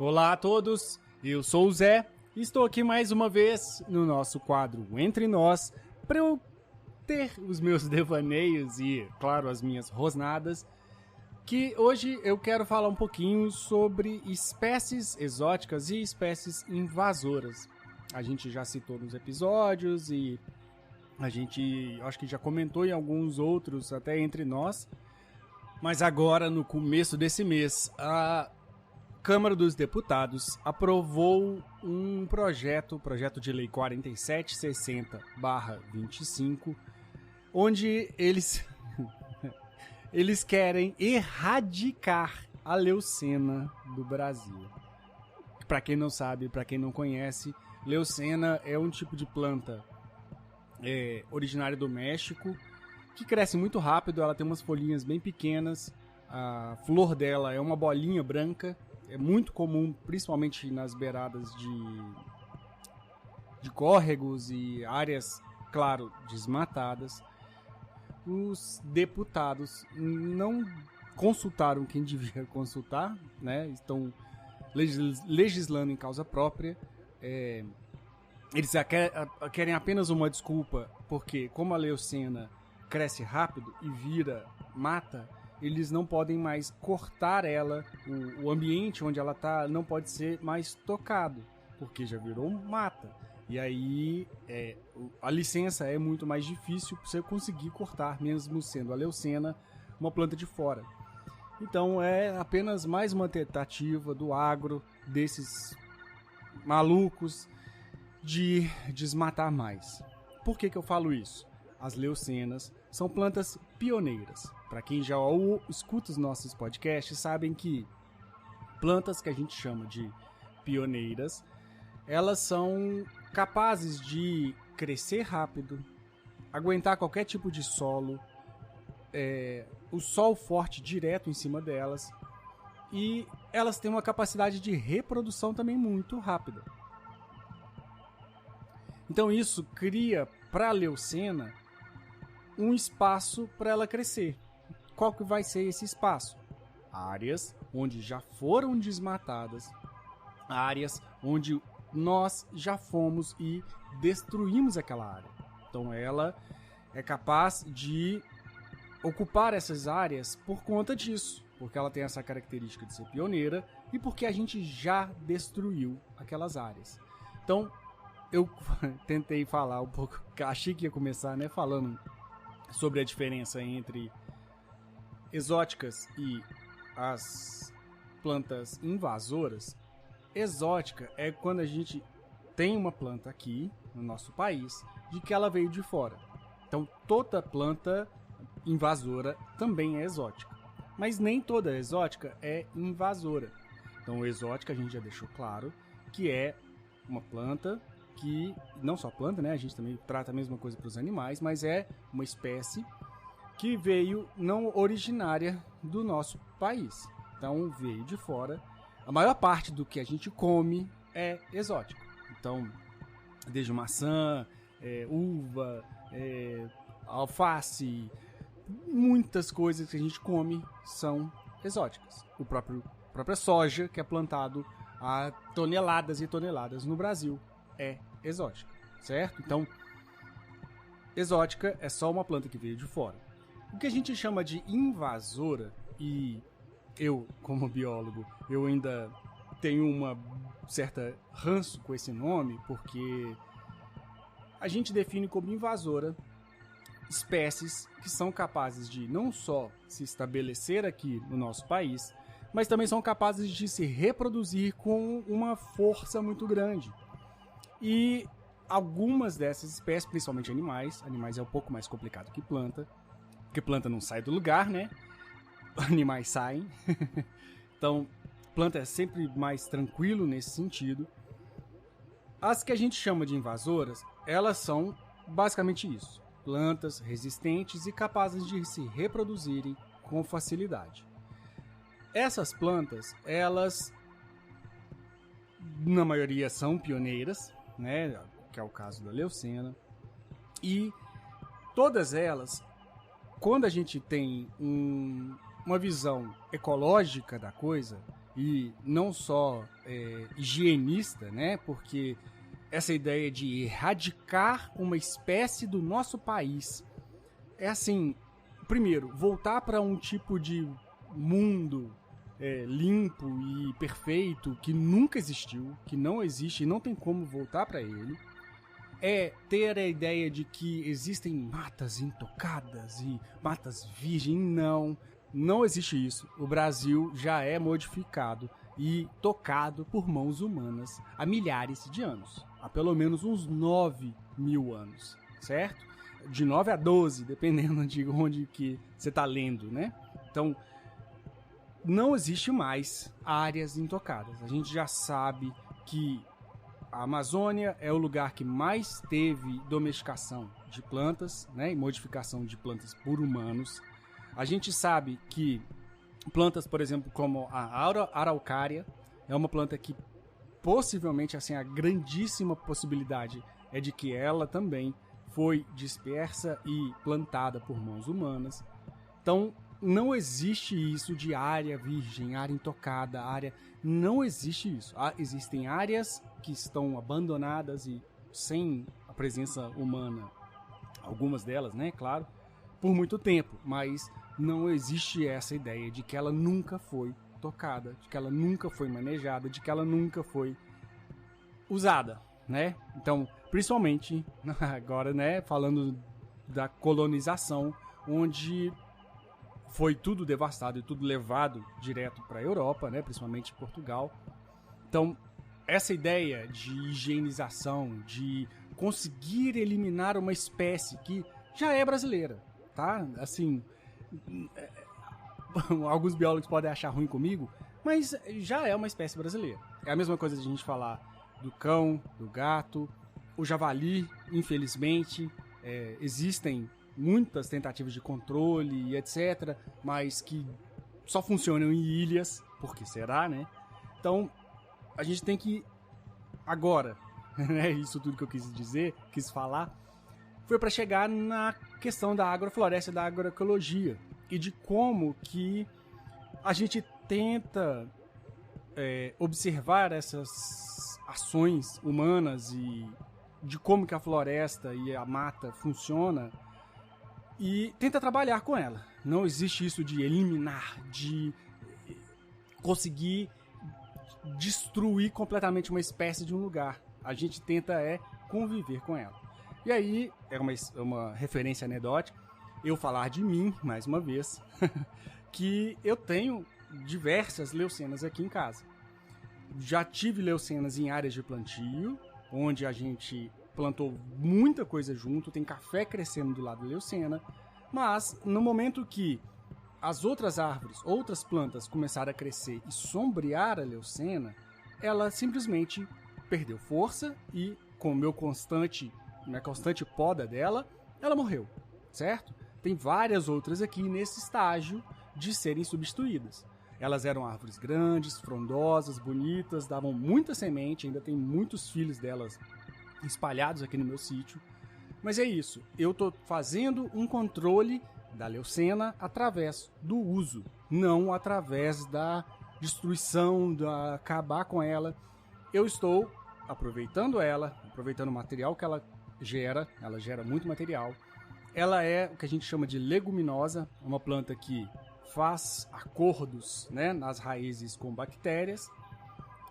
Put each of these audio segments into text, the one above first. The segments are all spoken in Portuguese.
Olá a todos, eu sou o Zé e estou aqui mais uma vez no nosso quadro Entre Nós para eu ter os meus devaneios e, claro, as minhas rosnadas, que hoje eu quero falar um pouquinho sobre espécies exóticas e espécies invasoras. A gente já citou nos episódios e a gente acho que já comentou em alguns outros até entre nós, mas agora no começo desse mês a Câmara dos Deputados aprovou um projeto de lei 4760/25, onde eles querem erradicar a leucena do Brasil. Para quem não sabe, para quem não conhece, leucena é um tipo de planta originária do México, que cresce muito rápido, ela tem umas folhinhas bem pequenas, a flor dela é uma bolinha branca. É muito comum, principalmente nas beiradas de córregos e áreas, claro, desmatadas. Os deputados não consultaram quem devia consultar, né? Estão legislando em causa própria. Eles querem apenas uma desculpa, porque como a leucena cresce rápido e vira mata, eles não podem mais cortar ela, o ambiente onde ela está não pode ser mais tocado, porque já virou mata. E aí a licença é muito mais difícil para você conseguir cortar, mesmo sendo a leucena uma planta de fora. Então é apenas mais uma tentativa do agro, desses malucos, de desmatar mais. Por que eu falo isso? As leucenas são plantas pioneiras. Para quem já escuta os nossos podcasts, sabem que plantas que a gente chama de pioneiras, elas são capazes de crescer rápido, aguentar qualquer tipo de solo, o sol forte direto em cima delas, e elas têm uma capacidade de reprodução também muito rápida. Então isso cria para a leucena um espaço para ela crescer. Qual que vai ser esse espaço? Áreas onde já foram desmatadas, áreas onde nós já fomos e destruímos aquela área. Então ela é capaz de ocupar essas áreas por conta disso, porque ela tem essa característica de ser pioneira e porque a gente já destruiu aquelas áreas. Então eu tentei falar um pouco, achei que ia começar, né, falando sobre a diferença entre exóticas e as plantas invasoras. Exótica é quando a gente tem uma planta aqui no nosso país de que ela veio de fora. Então toda planta invasora também é exótica. Mas nem toda exótica é invasora. Então exótica a gente já deixou claro que é uma planta que, não só planta, né? A gente também trata a mesma coisa para os animais, mas é uma espécie que veio não originária do nosso país. Então veio de fora. A maior parte do que a gente come é exótico. Então, desde maçã, uva, alface, muitas coisas que a gente come são exóticas. A própria soja, que é plantado a toneladas e toneladas no Brasil, é exótica, certo? Então, exótica é só uma planta que veio de fora. O que a gente chama de invasora, e eu, como biólogo, eu ainda tenho uma certa ranço com esse nome, porque a gente define como invasora espécies que são capazes de não só se estabelecer aqui no nosso país, mas também são capazes de se reproduzir com uma força muito grande. E algumas dessas espécies, principalmente animais é um pouco mais complicado que planta, porque planta não sai do lugar, né? Animais saem. Então, planta é sempre mais tranquilo nesse sentido. As que a gente chama de invasoras, elas são basicamente isso. Plantas resistentes e capazes de se reproduzirem com facilidade. Essas plantas, elas, na maioria, são pioneiras, né? Que é o caso da leucena. E todas elas, quando a gente tem uma visão ecológica da coisa, e não só higienista, né? Porque essa ideia de erradicar uma espécie do nosso país é assim, primeiro, voltar para um tipo de mundo limpo e perfeito que nunca existiu, que não existe e não tem como voltar para ele. É ter a ideia de que existem matas intocadas e matas virgens. Não existe isso. O Brasil já é modificado e tocado por mãos humanas há milhares de anos. Há pelo menos uns 9.000 anos, certo? De 9 a 12, dependendo de onde que você está lendo, né? Então, não existe mais áreas intocadas. A gente já sabe que a Amazônia é o lugar que mais teve domesticação de plantas, né, e modificação de plantas por humanos. A gente sabe que plantas, por exemplo, como a araucária, é uma planta que possivelmente, assim, a grandíssima possibilidade é de que ela também foi dispersa e plantada por mãos humanas. Então, não existe isso de área virgem, área intocada, área... Não existe isso. Existem áreas que estão abandonadas e sem a presença humana, algumas delas, né, claro, por muito tempo, mas não existe essa ideia de que ela nunca foi tocada, de que ela nunca foi manejada, de que ela nunca foi usada, né? Então, principalmente agora, né, falando da colonização, onde foi tudo devastado e tudo levado direto para a Europa, né, principalmente Portugal. Então, essa ideia de higienização, de conseguir eliminar uma espécie que já é brasileira, tá? Assim, alguns biólogos podem achar ruim comigo, mas já é uma espécie brasileira. É a mesma coisa de a gente falar do cão, do gato, o javali, infelizmente, existem muitas tentativas de controle e etc, mas que só funcionam em ilhas, por que será, né? Então, a gente tem que agora, né, isso tudo que eu quis falar, foi para chegar na questão da agrofloresta, da agroecologia e de como que a gente tenta observar essas ações humanas e de como que a floresta e a mata funciona e tenta trabalhar com ela. Não existe isso de eliminar, de conseguir destruir completamente uma espécie de um lugar. A gente tenta conviver com ela. E aí, é uma referência anedótica, eu falar de mim, mais uma vez, que eu tenho diversas leucenas aqui em casa. Já tive leucenas em áreas de plantio, onde a gente plantou muita coisa junto, tem café crescendo do lado da leucena, mas no momento que as outras árvores, outras plantas começaram a crescer e sombrear a leucena, ela simplesmente perdeu força e, com a constante poda dela, ela morreu, certo? Tem várias outras aqui nesse estágio de serem substituídas. Elas eram árvores grandes, frondosas, bonitas, davam muita semente, ainda tem muitos filhos delas espalhados aqui no meu sítio. Mas é isso, eu estou fazendo um controle da leucena através do uso, não através da destruição, da acabar com ela. Eu estou aproveitando ela, aproveitando o material que ela gera muito material. Ela é o que a gente chama de leguminosa, uma planta que faz acordos, né, nas raízes com bactérias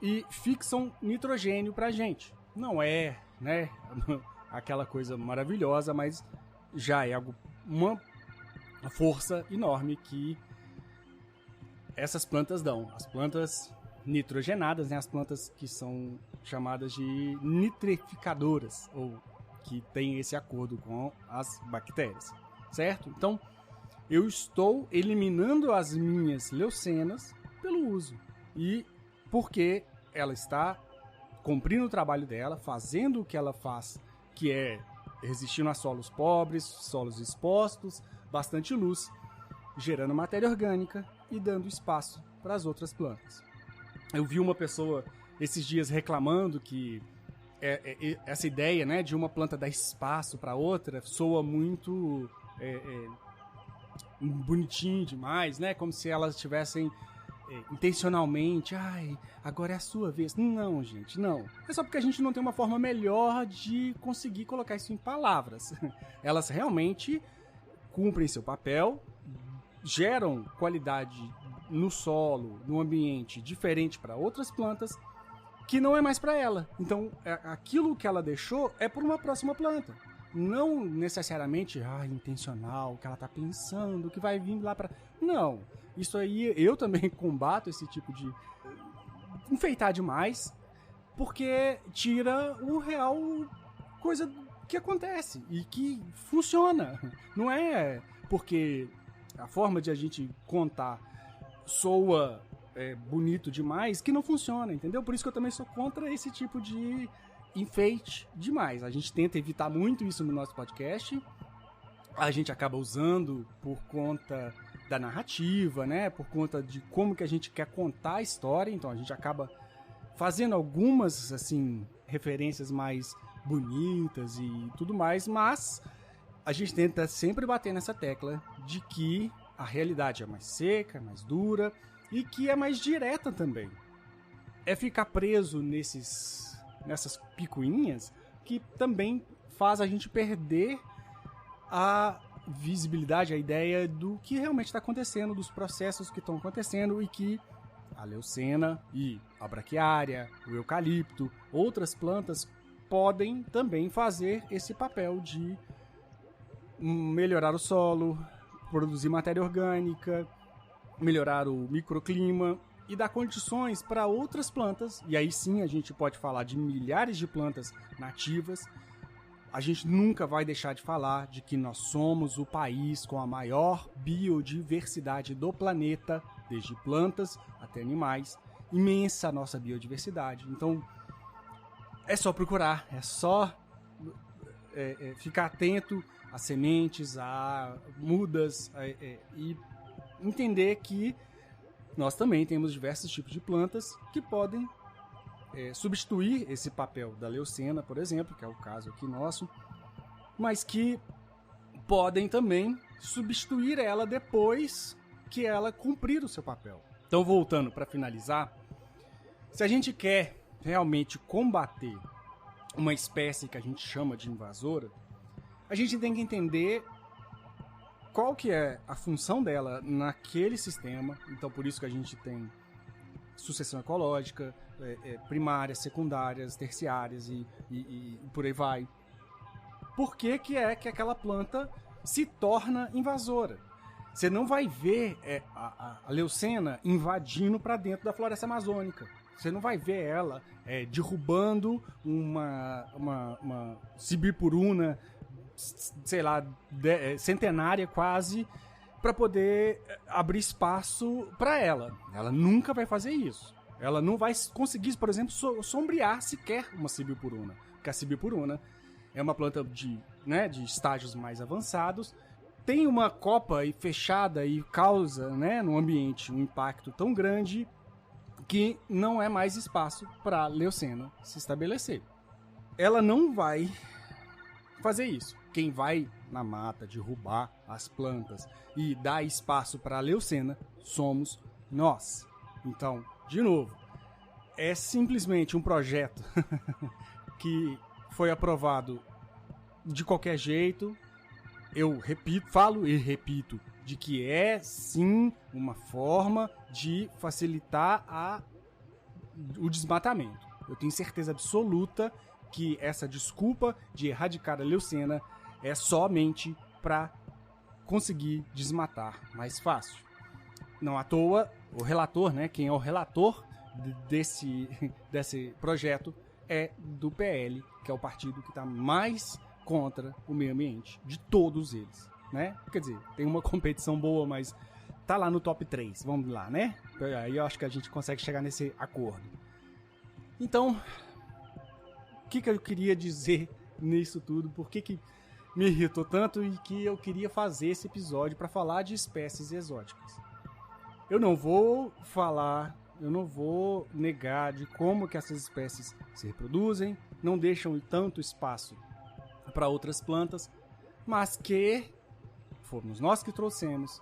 e fixam nitrogênio para a gente. Não é, né, aquela coisa maravilhosa, mas já é uma força enorme que essas plantas dão. As plantas nitrogenadas, né, as plantas que são chamadas de nitrificadoras, ou que têm esse acordo com as bactérias, certo? Então, eu estou eliminando as minhas leucenas pelo uso. E porque ela está cumprindo o trabalho dela, fazendo o que ela faz, que é resistindo a solos pobres, solos expostos, bastante luz, gerando matéria orgânica e dando espaço para as outras plantas. Eu vi uma pessoa esses dias reclamando que essa ideia, né, de uma planta dar espaço para outra soa muito bonitinho demais, né, como se elas estivessem intencionalmente, agora é a sua vez. Não, gente, não. É só porque a gente não tem uma forma melhor de conseguir colocar isso em palavras. Elas realmente cumprem seu papel, geram qualidade no solo, no ambiente diferente para outras plantas, que não é mais para ela. Então, aquilo que ela deixou é para uma próxima planta. Não necessariamente intencional, que ela tá pensando, que vai vir lá para... Não. Isso aí, eu também combato esse tipo de enfeitar demais, porque tira o real coisa que acontece e que funciona. Não é porque a forma de a gente contar soa bonito demais que não funciona, entendeu? Por isso que eu também sou contra esse tipo de enfeite demais. A gente tenta evitar muito isso no nosso podcast. A gente acaba usando por conta da narrativa, né? Por conta de como que a gente quer contar a história. Então a gente acaba fazendo algumas, assim, referências mais bonitas e tudo mais, mas a gente tenta sempre bater nessa tecla de que a realidade é mais seca, mais dura e que é mais direta também. É ficar preso nessas picuinhas que também faz a gente perder a visibilidade, a ideia do que realmente está acontecendo, dos processos que estão acontecendo e que a leucena e a braquiária, o eucalipto, outras plantas podem também fazer esse papel de melhorar o solo, produzir matéria orgânica, melhorar o microclima e dar condições para outras plantas, e aí sim a gente pode falar de milhares de plantas nativas. A gente nunca vai deixar de falar de que nós somos o país com a maior biodiversidade do planeta, desde plantas até animais. Imensa a nossa biodiversidade. Então, é só procurar, é só ficar atento às sementes, a mudas e entender que nós também temos diversos tipos de plantas que podem substituir esse papel da leucena, por exemplo, que é o caso aqui nosso, mas que podem também substituir ela depois que ela cumprir o seu papel. Então, voltando para finalizar, se a gente quer realmente combater uma espécie que a gente chama de invasora, a gente tem que entender qual que é a função dela naquele sistema. Então, por isso que a gente tem sucessão ecológica, primárias, secundárias, terciárias e por aí vai. Por que que aquela planta se torna invasora? Você não vai ver a leucena invadindo para dentro da floresta amazônica. Você não vai ver ela derrubando uma sibirpuruna, sei lá, centenária quase, para poder abrir espaço para ela. Ela nunca vai fazer isso. Ela não vai conseguir, por exemplo, sombrear sequer uma sibirpuruna. Porque a sibirpuruna é uma planta de estágios mais avançados, tem uma copa fechada e causa, no ambiente um impacto tão grande que não é mais espaço para a leucena se estabelecer. Ela não vai fazer isso. Quem vai na mata derrubar as plantas e dar espaço para a leucena somos nós. Então, de novo, é simplesmente um projeto que foi aprovado de qualquer jeito. Eu falo e repito, de que é sim uma forma de facilitar o desmatamento. Eu tenho certeza absoluta que essa desculpa de erradicar a leucena é somente para conseguir desmatar mais fácil. Não à toa, o relator, quem é o relator desse projeto é do PL, que é o partido que está mais contra o meio ambiente, de todos eles, Quer dizer, tem uma competição boa, mas tá lá no top 3, vamos lá, Aí eu acho que a gente consegue chegar nesse acordo. Então, o que eu queria dizer nisso tudo? Por que me irritou tanto e que eu queria fazer esse episódio para falar de espécies exóticas? Eu não vou negar de como que essas espécies se reproduzem, não deixam tanto espaço para outras plantas, mas que fomos nós que trouxemos,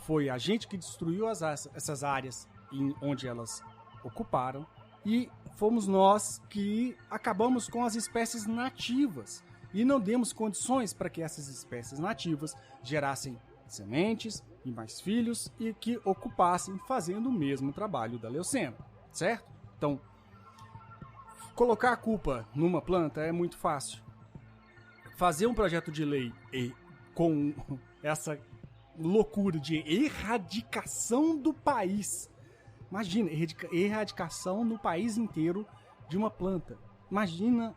foi a gente que destruiu essas áreas onde elas ocuparam, e fomos nós que acabamos com as espécies nativas e não demos condições para que essas espécies nativas gerassem sementes e mais filhos e que ocupassem fazendo o mesmo trabalho da Leucena, certo? Então, colocar a culpa numa planta é muito fácil. Fazer um projeto de lei com essa loucura de erradicação do país. Imagina, erradicação no país inteiro de uma planta. Imagina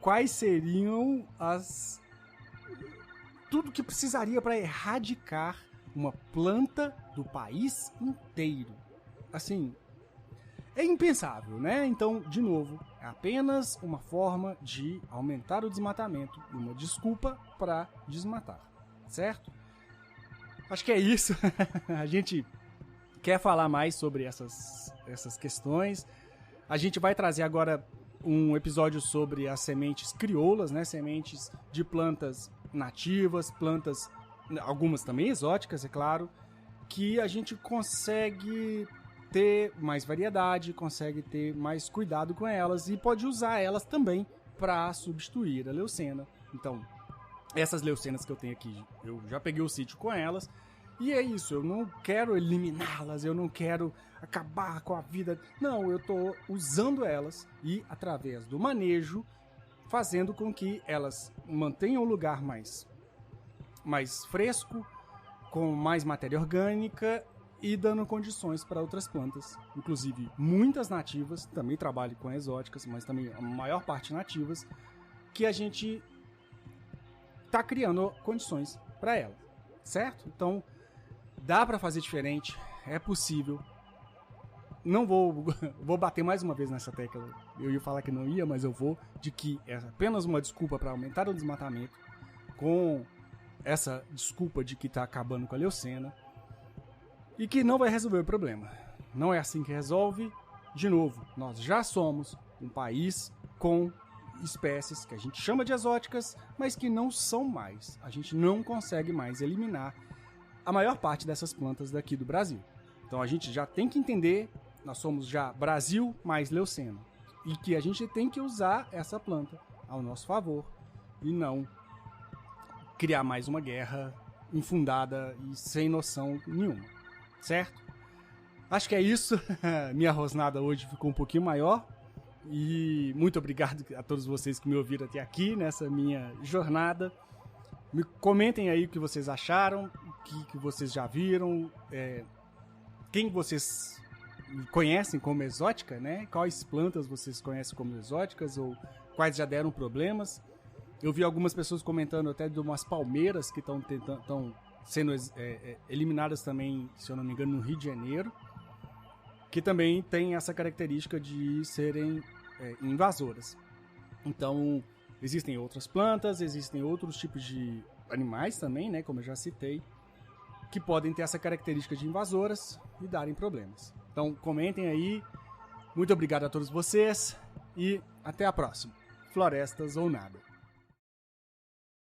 quais seriam tudo que precisaria para erradicar uma planta do país inteiro. Assim, é impensável, né? Então, de novo, é apenas uma forma de aumentar o desmatamento e uma desculpa para desmatar, certo? Acho que é isso. A gente quer falar mais sobre essas questões. A gente vai trazer agora um episódio sobre as sementes crioulas, né? Sementes de plantas nativas, plantas, algumas também exóticas, é claro, que a gente consegue ter mais variedade, consegue ter mais cuidado com elas e pode usar elas também para substituir a leucena. Então, essas leucenas que eu tenho aqui, eu já peguei o sítio com elas. E é isso, eu não quero eliminá-las, eu não quero acabar com a vida. Não, eu estou usando elas e, através do manejo, fazendo com que elas mantenham o lugar mais fresco, com mais matéria orgânica e dando condições para outras plantas. Inclusive, muitas nativas, também trabalho com exóticas, mas também a maior parte nativas, que a gente está criando condições para elas, certo? Então, dá para fazer diferente, é possível. Não vou bater mais uma vez nessa tecla. Eu ia falar que não ia, mas eu vou, de que é apenas uma desculpa para aumentar o desmatamento, com essa desculpa de que está acabando com a leucena, e que não vai resolver o problema. Não é assim que resolve. De novo, nós já somos um país com espécies que a gente chama de exóticas, mas que não são mais. A gente não consegue mais eliminar a maior parte dessas plantas daqui do Brasil. Então a gente já tem que entender, nós somos já Brasil mais leucena, e que a gente tem que usar essa planta ao nosso favor e não criar mais uma guerra infundada e sem noção nenhuma, certo? Acho que é isso. Minha rosnada hoje ficou um pouquinho maior. E muito obrigado a todos vocês que me ouviram até aqui nessa minha jornada. Me comentem aí o que vocês acharam, o que vocês já viram, quem vocês conhecem como exótica, né? Quais plantas vocês conhecem como exóticas ou quais já deram problemas. Eu vi algumas pessoas comentando até de umas palmeiras que estão sendo eliminadas também, se eu não me engano, no Rio de Janeiro, que também tem essa característica de serem invasoras. Então, existem outras plantas, existem outros tipos de animais também, né, como eu já citei, que podem ter essa característica de invasoras e darem problemas. Então, comentem aí. Muito obrigado a todos vocês e até a próxima. Florestas ou nada.